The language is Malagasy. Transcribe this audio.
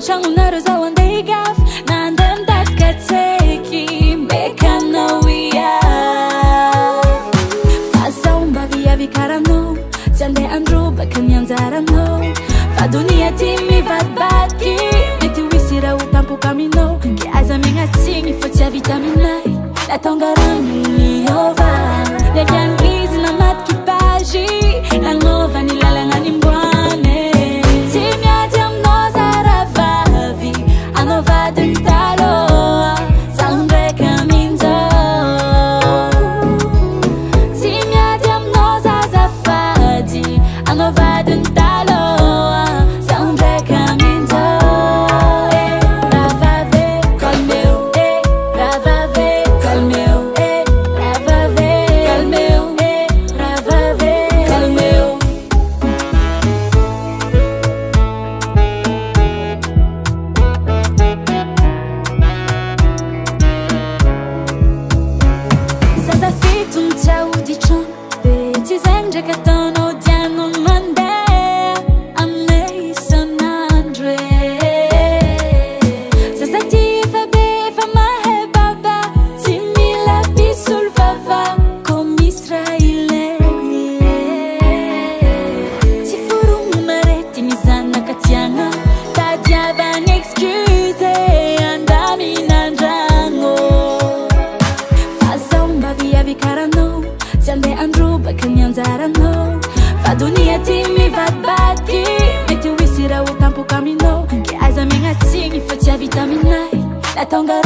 tragno nareo zao andeha higafy na andeha mitady katseky meka anao iavy fa zaho mba viavy karanao tsy andeha androbaka ny anjaranao fa donia ty mivadibadiky mety hoisy raha ho tampoka aminao ke aza megnatsiny fa tsy avita aminay natonga rano niova levy angizy namatiky pagy nagnova ny lalagna nimboane tsy miady aminao zaravavy anovadiny taloha zaho ndraiky amin'izao tsy miady aminao zazafady anovadiny taloha zaho ndraiky amin'izao ravave kalmeu ravave kalmeu ravave kalmeu ravave kalmeu zaza fito mitsahody trano de tsy zay ndraiky ataonao diano mandeha aminay isan'andro e zaza ty efa be efa mahay baba tsy mila pisolo vava ko misy raha ilaigny tsy foromona rety mizanaka tiagna tadiavany excuse andaminan-dragno fa zaho mba viavy karanao tsy andeha androbaka ny anjaranao fa donia ty mivadibadiky mety hoisy raha ho tampoka aminao ke aza megnatsiny fa tsy avita aminay natonga